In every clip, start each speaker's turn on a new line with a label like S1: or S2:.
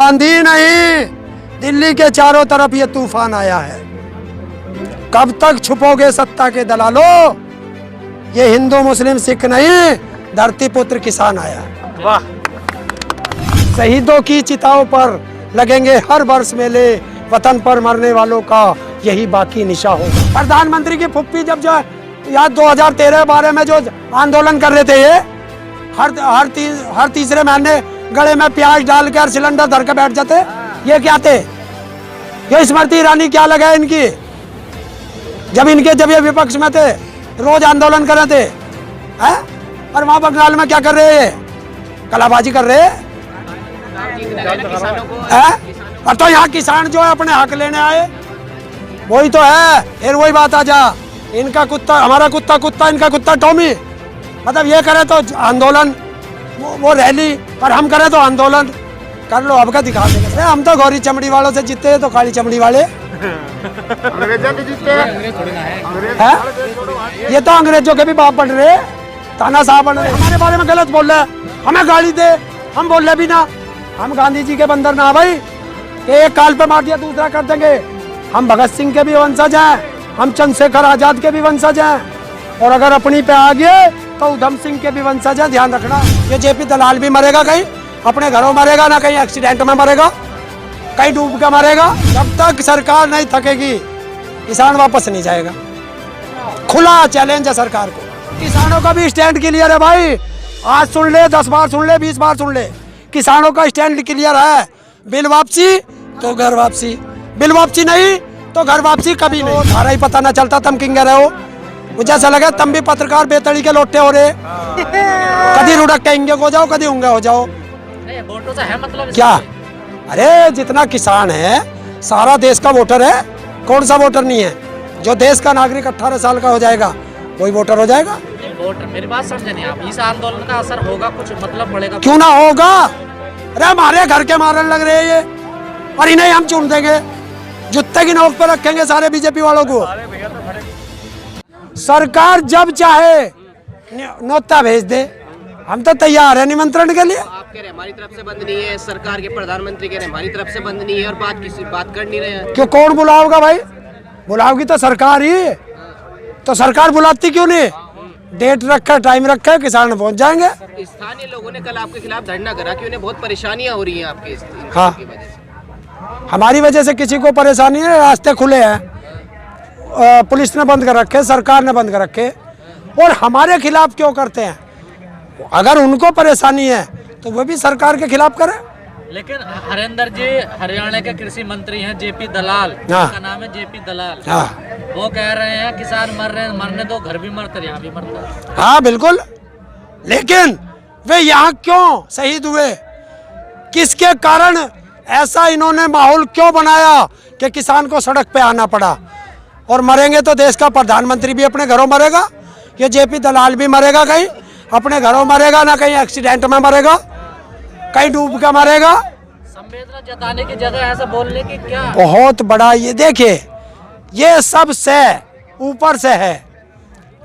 S1: आंधी नहीं, दिल्ली के चारों तरफ ये तूफान आया है। कब तक छुपोगे सत्ता के दलालों? ये हिंदू मुस्लिम सिख नहीं, धरती पुत्र किसान आया।
S2: वाह।
S1: शहीदों की चिताओं पर लगेंगे हर वर्ष मेले, वतन पर मरने वालों का यही बाकी निशा होगा। प्रधानमंत्री की फुप्पी जब जो यार 2013-12 में जो आंदोलन कर रहे थे, ये हर तीसरे महीने गले में प्याज डाल के हर सिलेंडर धर के बैठ जाते। ये क्या थे? ये स्मृति ईरानी क्या लगा इनकी? जब ये विपक्ष में थे, रोज आंदोलन कर रहे थे, हैं? और वहां बंगाल में क्या कर रहे हैं? कलाबाजी कर रहे हैं। और तो यहाँ किसान जो है अपने हक लेने आए, वही तो है। फिर वही बात आ जा, इनका कुत्ता हमारा कुत्ता कुत्ता, इनका कुत्ता टॉमी। मतलब ये करे तो आंदोलन, वो रैली, और हम करें तो आंदोलन। कर लो, अब का दिखा देंगे। हम तो गौरी चमड़ी वालों से जीते हैं, तो काली चमड़ी वाले
S2: अंग्रेजों के जीते
S1: हैं। ये तो अंग्रेजों के भी बाप बन रहे, ताना साहब बन रहे। हमारे बारे में गलत बोल रहे, हमें गाली दे, हम बोल रहे भी ना। हम गांधी जी के बंदर ना भाई, एक काल पे मार दिया दूसरा कर देंगे। हम भगत सिंह के भी वंशज हैं, हम चंद्रशेखर आजाद के भी वंशज हैं, और अगर अपनी पे आ गए तो उधम सिंह के भी वंशज हैं। ध्यान रखना, ये जेपी दलाल भी मरेगा, कहीं अपने घरों मरेगा ना, कहीं एक्सीडेंट में मरेगा, कहीं डूब के मरेगा। जब तक सरकार नहीं थकेगी, किसान वापस नहीं जाएगा। खुला चैलेंज है सरकार को। किसानों का भी स्टैंड क्लियर है भाई। आज सुन ले, 10 बार सुन ले, 20 बार सुन ले, किसानों का स्टैंड क्लियर है। बिल वापसी तो घर वापसी, बिल वापसी नहीं तो घर वापसी कभी नहीं। तुम्हारा ही पता ना चलता, तुम किंग रहे हो। मुझे ऐसा लगा तुम भी पत्रकार बेतड़ी के लोटे हो रहे। कभी रुड़क के इंगे हो जाओ, कभी उंगे हो जाओ।
S3: वोटों से है मतलब
S1: क्या? अरे जितना किसान है सारा देश का वोटर है। कौन सा वोटर नहीं है? जो देश का नागरिक 18 साल का हो जाएगा वही वोटर हो जाएगा।
S3: वोटर, मेरी बात समझे नहीं आप? इस आंदोलन का असर होगा, कुछ मतलब पड़ेगा?
S1: क्यों ना होगा? अरे हमारे घर के मारने लग रहे हैं ये, और इन्हें हम चुन देंगे। जुत्ते की नोक पर रखेंगे सारे बीजेपी वालों को। सरकार जब चाहे नोता भेज दे, हम तो तैयार है निमंत्रण के लिए।
S4: आप कह रहे हैं हमारी तरफ से बंद नहीं है, सरकार के प्रधानमंत्री कह रहे हैं हमारी तरफ से बंद नहीं है, और बात कर नहीं रहे हैं।
S1: क्यों? कौन बुलाओगा भाई? बुलाओगी तो सरकार ही, तो सरकार बुलाती क्यों नहीं? डेट रखा, टाइम रखा, किसान पहुंच जाएंगे।
S4: स्थानीय लोगों ने कल आपके खिलाफ धरना करा कि उन्हें बहुत परेशानियां हो रही हैं आपके
S1: हाँ,
S4: की वजह से।
S1: हमारी वजह से किसी को परेशानी है? रास्ते खुले हैं, पुलिस ने बंद कर रखे, सरकार ने बंद कर रखे, और हमारे खिलाफ क्यों करते हैं? अगर उनको परेशानी है तो वो भी सरकार के खिलाफ करें।
S3: लेकिन हरेंद्र जी हरियाणा के कृषि मंत्री हैं, जेपी दलाल,
S1: हाँ।
S3: उनका नाम है जेपी दलाल।
S1: हाँ।
S3: वो कह रहे हैं किसान मर रहे हैं, मरने दो, घर भी मरते हैं, यहाँ भी मरता है।
S1: हाँ बिल्कुल, लेकिन वे यहाँ क्यों शहीद हुए? किसके कारण ऐसा इन्होंने माहौल क्यों बनाया कि किसान को सड़क पे आना पड़ा? और मरेंगे तो देश का प्रधानमंत्री भी अपने घरों मरेगा, ये जेपी दलाल भी मरेगा, कहीं अपने घरों मरेगा ना, कहीं एक्सीडेंट में मरेगा, कहीं डूब के मरेगा।
S3: संवेदना जताने की जगह ऐसा बोलने की क्या?
S1: बहुत बड़ा, ये देखिए, ये सब से ऊपर से है,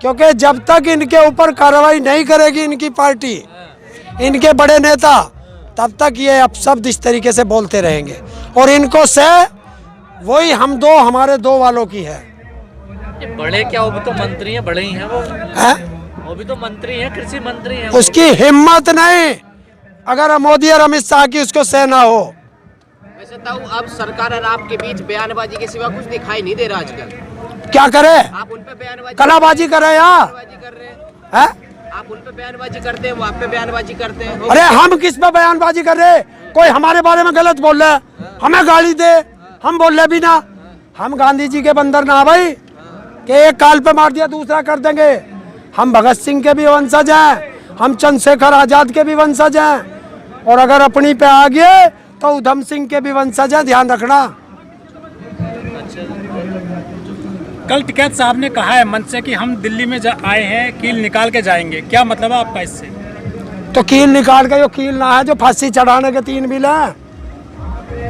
S1: क्योंकि जब तक इनके ऊपर कार्रवाई नहीं करेगी इनकी पार्टी, इनके बड़े नेता, तब तक ये अपशब्द इस तरीके से बोलते रहेंगे। और इनको से वही हम दो, हमारे दो वालों की है।
S3: ये बड़े क्या, वो भी तो मंत्री हैं, बड़े ही हैं वो
S1: है?
S3: वो भी तो मंत्री हैं, कृषि मंत्री हैं।
S1: उसकी हिम्मत नहीं, अगर मोदी और अमित शाह की उसको सह ना हो।
S4: वैसे ताऊ, अब सरकार और आपके बीच बयानबाजी के सिवा कुछ दिखाई नहीं दे रहा आजकल।
S1: क्या करे?
S4: आप उन पे बयानबाजी
S1: कलाबाजी करे यार,
S4: कर रहे हैं,
S1: है?
S4: आप उन पे बयानबाजी करते हैं, वो आप पे बयानबाजी करते हैं।
S1: अरे हम किस पे बयानबाजी कर रहे? कोई हमारे बारे में गलत बोल रहा है, हमें गाली दे, हम बोल रहे भी ना। हम गांधी जी के बंदर ना भाई, कि एक काल पे मार दिया दूसरा कर देंगे। हम भगत सिंह के भी वंशज हैं, हम चंद्रशेखर आजाद के भी वंशज हैं, और अगर अपनी पे आ गए तो उधम सिंह के भी वंशज हैं। ध्यान रखना।
S5: कल टिकैत साहब ने कहा है मंच से कि हम दिल्ली में आए हैं, कील निकाल के जाएंगे। क्या मतलब है आपका इससे?
S1: तो कील निकाल के, जो कील ना है, जो फांसी चढ़ाने के 3 बिल हैं,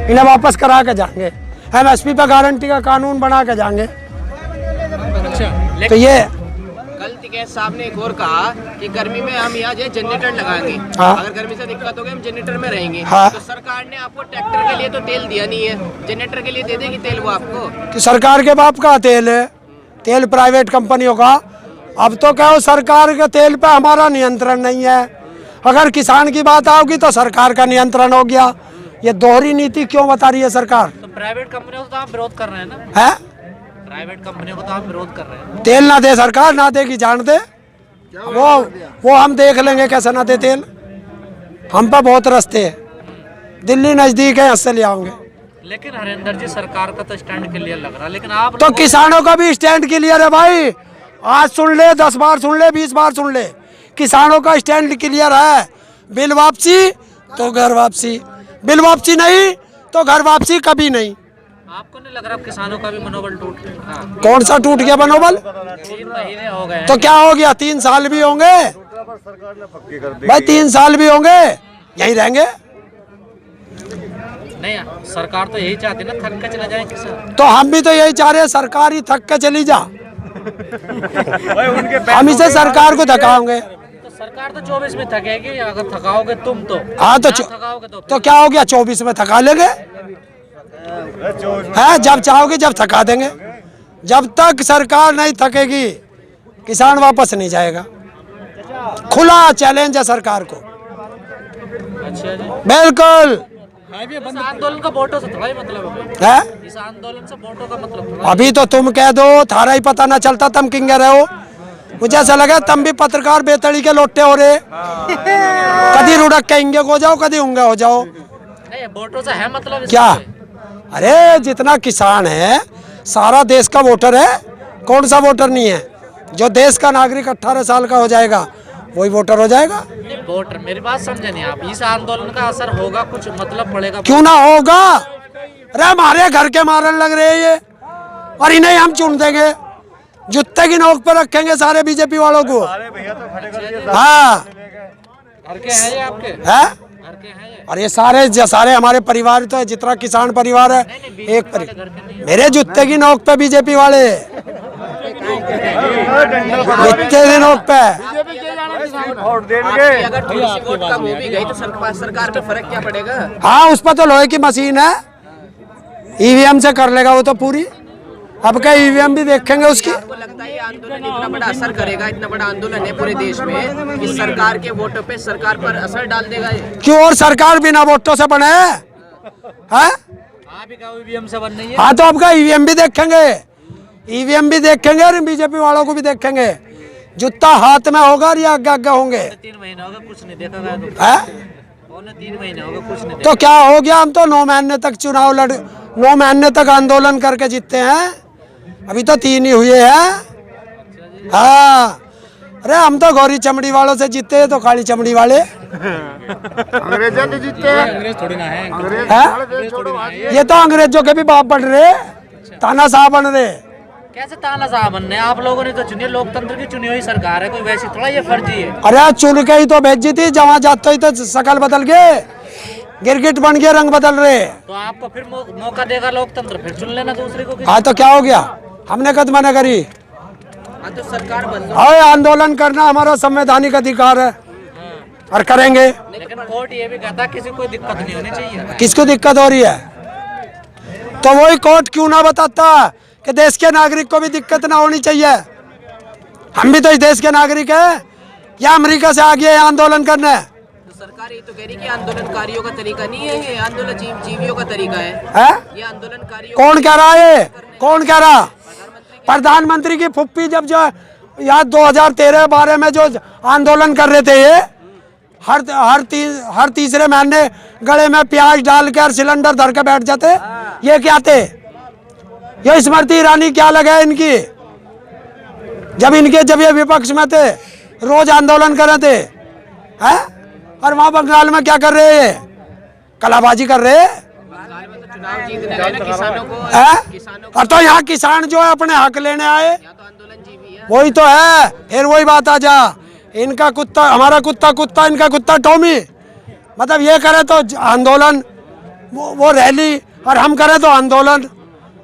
S1: इन्हें वापस करा के जाएंगे। MSP पे गारंटी का कानून बना के जाएंगे।
S5: अच्छा,
S1: तो ये
S4: कल टिकैत साहब ने एक और कहा कि गर्मी में हम यहाँ जो जनरेटर लगाएंगे।
S1: हाँ।
S4: अगर गर्मी से दिक्कत होगी हम जनरेटर में रहेंगे।
S1: हाँ।
S4: तो सरकार ने आपको ट्रैक्टर के लिए तो तेल दिया नहीं है, जनरेटर के लिए दे देगी तेल वो आपको।
S1: कि सरकार के बाप का तेल है, तेल प्राइवेट कंपनियों का। अब तो कहो सरकार के तेल पे हमारा नियंत्रण नहीं है, अगर किसान की बात आओगी तो सरकार का नियंत्रण हो गया। ये दोहरी नीति क्यों बता रही है सरकार?
S3: तो प्राइवेट कंपनियों को तो आप विरोध कर रहे हैं ना,
S1: है
S3: प्राइवेट कंपनियों को तो आप विरोध कर रहे हैं।
S1: तेल ना दे सरकार, ना देगी जान दे, वो हम देख लेंगे कैसे ना दे तेल। हम पे बहुत रास्ते हैं, दिल्ली नजदीक है, यहाँ से ले आओगे।
S3: लेकिन हरेंद्र जी सरकार का तो स्टैंड क्लियर लग रहा है, लेकिन आप
S1: तो किसानों का भी स्टैंड क्लियर है भाई। आज सुन ले, 10 बार सुन ले, 20 बार सुन ले, किसानों का स्टैंड क्लियर है। बिल वापसी तो घर वापसी, बिल वापसी नहीं तो घर वापसी कभी नहीं।
S3: आपको नहीं लग रहा किसानों का भी मनोबल टूट गया?
S1: कौन सा टूट गया मनोबल?
S3: 3 महीने हो गए।
S1: तो क्या हो गया, 3 साल भी होंगे भाई, 3 साल भी होंगे, यही रहेंगे।
S3: नहीं, सरकार तो यही चाहती है ना, थक के चले जाए किसान।
S1: तो हम भी तो यही चाह रहे हैं, सरकार ही थक के चली जा, हम इसे सरकार को थकाओगे।
S3: तो सरकार तो 24 में थकेगी, अगर थकाओगे तुम तो।
S1: हाँ तो
S3: थकाओगे
S1: तो क्या हो गया, 24 में थका लेंगे, है जब चाहोगे जब थका देंगे। जब तक सरकार नहीं थकेगी किसान वापस नहीं जाएगा। खुला चैलेंज है सरकार को।
S3: अच्छा जी,
S1: बिल्कुल।
S3: इस आंदोलन का वोटों से थोड़ा ही मतलब
S1: है,
S3: इस आंदोलन से वोटों का मतलब थोड़ा।
S1: अभी तो तुम कह दो, थारा ही पता ना चलता, तुम किंगे रहे हो। मुझे ऐसा लगा तुम भी पत्रकार बेतड़ी के लोटे हो रहे, कभी रुड़क के इंगे हो जाओ, कभी उंगे हो जाओ।
S3: नहीं, वोटों से है मतलब इससे?
S1: क्या? अरे जितना किसान है सारा देश का वोटर है, कौन सा वोटर नहीं है? जो देश का नागरिक 18 साल का हो जाएगा वही वोटर हो जाएगा।
S3: नहीं, वोटर, मेरी बात समझे नहीं आप। इस आंदोलन का असर होगा, कुछ मतलब पड़ेगा?
S1: क्यों ना होगा, अरे हमारे घर के मारन लग रहे हैं ये, और इन्हें हम चुन देंगे, जूते की नोक पर रखेंगे सारे बीजेपी वालों को। हाँ,
S3: घर के हैं ये आपके?
S1: है,
S3: घर के हैं ये?
S1: और ये सारे हमारे परिवार तो है, जितना किसान परिवार है एक परिवार। मेरे जूते की नोक पे बीजेपी वाले, जूते की नोक पे।
S4: आपकी अगर थोड़ी सी वोट कम हो भी गई तो सरकार पे फर्क क्या पड़ेगा?
S1: हाँ, उस पर तो लोहे की मशीन है, ईवीएम से कर लेगा वो तो पूरी। अब क्या ईवीएम भी देखेंगे उसकी।
S4: आपको लगता है ये आंदोलन इतना बड़ा असर करेगा, इतना बड़ा आंदोलन है पूरे देश में, कि सरकार के वोटों पे सरकार पर असर डाल देगा ये?
S1: क्यों, और सरकार बिना वोटों से बने है?
S3: आप ही का ईवीएम से बन नहीं है?
S1: हाँ, तो अब क्या ईवीएम भी देखेंगे, ईवीएम भी देखेंगे और बीजेपी वालों को भी देखेंगे। जूता हाथ में होगा और ये आगे आगे होंगे।
S3: 3 महीने हो गए कुछ नहीं देखा गया तो।
S1: है
S3: 3 महीने हो गए कुछ नहीं
S1: तो क्या हो गया, हम तो 9 महीने तक चुनाव 9 महीने तक आंदोलन करके जीतते हैं, अभी तो 3 ही हुए हैं। हाँ, अरे हम तो गौरी चमड़ी वालों से जीते हैं, तो काली चमड़ी वाले।
S2: अंग्रेजों के जीते हैं,
S5: अंग्रेज थोड़ी ना है।
S2: अंग्रेज
S1: हैं?
S2: सारे देश छोड़ो भाग गए।
S1: ये तो अंग्रेजों के भी बाप बन रहे, तानाशाह बन रहे।
S3: कैसे तानाशाह बनने? आप लोगों ने तो चुनी है, लोकतंत्र की चुनी हुई सरकार है, कोई वैसी थोड़ा ये फर्जी है।
S1: अरे चुन के ही तो भेजी थी, जहाँ जाते ही तो शकल बदल गए, गिरगिट बन गए, रंग बदल रहे।
S3: तो आपको फिर मौका देगा लोकतंत्र, फिर चुन लेना दूसरे को।
S1: हाँ, तो क्या हो गया, हमने कद मना करी?
S4: हाँ, तो सरकार बदलो।
S1: और आंदोलन करना हमारा संवैधानिक अधिकार है और करेंगे।
S3: लेकिन कोर्ट ये भी कहता है किसी को दिक्कत नहीं होनी चाहिए।
S1: किसको दिक्कत हो रही है? तो वही कोर्ट क्यों ना बताता कि देश के नागरिक को भी दिक्कत ना होनी चाहिए? हम भी तो इस देश के नागरिक हैं, या अमेरिका से आ गए आंदोलन करने?
S4: तो सरकार ये तो कह रही कि आंदोलनकारियों का तरीका नहीं है, ये आंदोलन जीवियों का तरीका है। ये आंदोलनकारियों
S1: कौन कह रहा है? कौन कह रहा? प्रधानमंत्री की फुप्पी जब जो यार 2013-12 में जो आंदोलन कर रहे थे, ये हर तीसरे महीने गले में प्याज डाल कर सिलेंडर धर के बैठ जाते, ये क्या थे? ये स्मृति ईरानी क्या लगा इनकी? जब ये विपक्ष में थे रोज आंदोलन कर रहे थे, हैं? और वहां बंगाल में क्या कर रहे हैं? कलाबाजी कर रहे हैं।
S4: चुनाव जीतने गए ना किसानों को,
S1: है? और तो यहाँ किसान जो है अपने हक लेने आए,
S4: यहाँ तो आंदोलन जीवी है।
S1: वही तो है। फिर वही बात आ जा, इनका कुत्ता हमारा कुत्ता, इनका कुत्ता टॉमी। मतलब ये करे तो आंदोलन, वो रैली, और हम करें तो आंदोलन।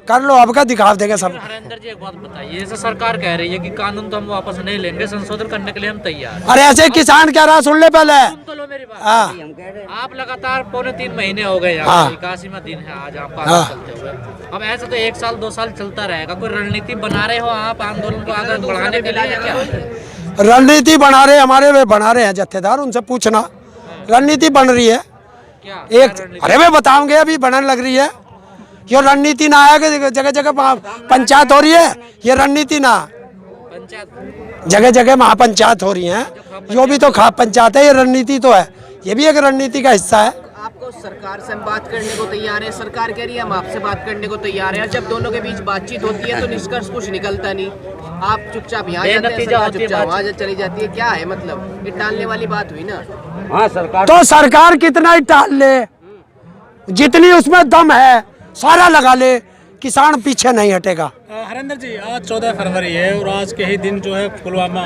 S1: कर लो, अब का दिखा देगा सब।
S3: हरेंद्र जी एक बात बताइए, जैसे सरकार कह रही है कि कानून तो हम वापस नहीं लेंगे, संशोधन करने के लिए हम तैयार हैं।
S1: अरे ऐसे किसान कह रहा, सुन ले पहले।
S3: सुन तो लो मेरी बात।
S1: हाँ
S3: आप लगातार 2.5 महीने हो गए,
S1: हाँ।
S3: 81वां दिन है आज आपका
S1: हाँ।
S3: आंदोलन चलते हुए। अब ऐसे तो 1 साल 2 साल चलता रहेगा, कोई रणनीति बना रहे हो आप आंदोलन को आगे बढ़ाने के लिए क्या?
S1: रणनीति बना रहे, हमारे वे बना रहे हैं जत्थेदार, उनसे पूछना। रणनीति बन रही है
S3: क्या
S1: एक, अरे मैं बताऊंगे, अभी बनने लग रही है। ये रणनीति ना है कि जगह जगह पंचायत हो रही है, ये रणनीति ना,
S3: पंचायत
S1: जगह जगह महापंचायत हो रही है, यो भी तो खाप पंचायत है, ये रणनीति तो है, ये भी एक रणनीति का हिस्सा है।
S4: आपको सरकार से हम बात करने को तैयार है, सरकार कह रही है हम आपसे बात करने को तैयार है, और जब दोनों के बीच बातचीत होती है तो निष्कर्ष कुछ निकलता नहीं। आप चुपचाप यहाँ जाते हैं,
S3: बेनतीजा
S4: सरकार
S3: होती है
S4: चुपचाप वहाँ चली जाती है। क्या है मतलब, ये टालने वाली बात हुई ना।
S1: तो सरकार कितना ही टाल ले, जितनी उसमें दम है सारा लगा ले, किसान पीछे नहीं हटेगा।
S5: हरेंद्र जी, आज 14 फरवरी है और आज के ही दिन जो है पुलवामा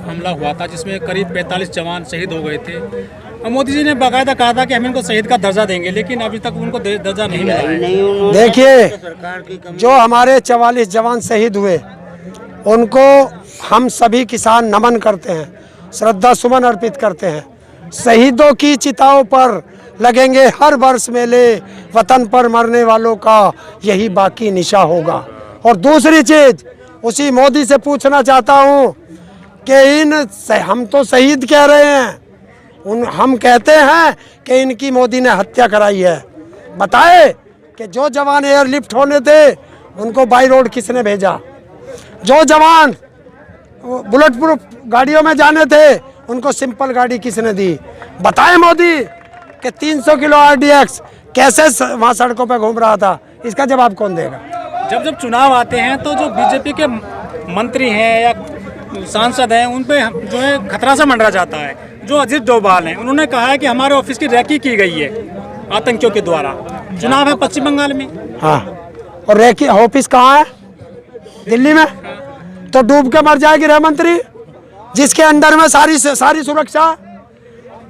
S5: हमला हुआ था, जिसमें करीब 45 जवान शहीद हो गए थे। और मोदी जी ने बाकायदा कहा था कि हम इनको शहीद का दर्जा देंगे, लेकिन अभी तक उनको दर्जा नहीं मिला है।
S1: देखिए, जो हमारे 44 जवान शहीद हुए, उनको हम सभी किसान नमन करते हैं, श्रद्धा सुमन अर्पित करते हैं। शहीदों की चिताओं पर लगेंगे हर वर्ष मेले, वतन पर मरने वालों का यही बाकी निशा होगा। और दूसरी चीज, उसी मोदी से पूछना चाहता हूँ कि हम तो शहीद कह रहे हैं, हम कहते हैं कि इनकी मोदी ने हत्या कराई है। बताए कि जो जवान एयरलिफ्ट होने थे उनको बाई रोड किसने भेजा, जो जवान बुलेट प्रूफ गाड़ियों में जाने थे उनको सिंपल गाड़ी किसने दी। बताए मोदी कि 300 किलो RDX कैसे वहाँ सड़कों पे घूम रहा था, इसका जवाब कौन देगा?
S5: जब जब चुनाव आते हैं तो जो बीजेपी के मंत्री हैं या सांसद हैं, उन पे जो है खतरा सा मंडरा जाता है। जो अजीत डोभाल हैं, उन्होंने कहा है कि हमारे ऑफिस की रैकी की गई है आतंकियों के द्वारा। चुनाव है पश्चिम बंगाल में।
S1: हाँ, और रैकी ऑफिस कहाँ है? दिल्ली में। तो डूब के मर जाएगी गृह मंत्री, जिसके अंडर में सारी सुरक्षा।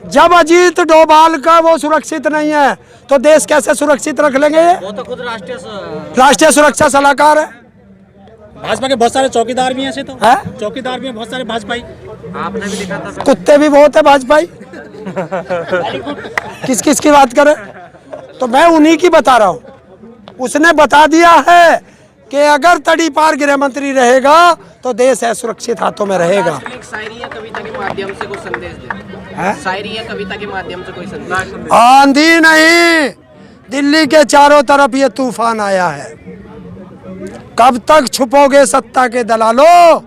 S1: जब अजीत डोभाल का वो सुरक्षित नहीं है तो देश कैसे सुरक्षित रख लेंगे?
S3: वो तो खुद
S1: राष्ट्रीय सुरक्षा सलाहकार है।
S5: भाजपा के बहुत सारे चौकीदार भी हैं ऐसे, तो
S1: है?
S5: चौकीदार भी हैं बहुत सारे भाजपाई।
S3: आपने भी लिखा था,
S1: कुत्ते भी बहुत है भाजपाई। किस किस की बात करें? तो मैं उन्हीं की बता रहा हूँ। उसने बता दिया है कि अगर तड़ी पार गृह मंत्री रहेगा तो देश है सुरक्षित हाथों में रहेगा।
S4: एक शायरी या कविता के माध्यम से कोई संदेश दे, शायरी या कविता के माध्यम से कोई संदेश।
S1: आंधी नहीं, दिल्ली के चारों तरफ ये तूफान आया है। कब तक छुपोगे सत्ता के दलालों?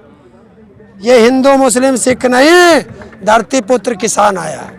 S1: ये हिंदू मुस्लिम सिख नहीं, धरती पुत्र किसान आया है।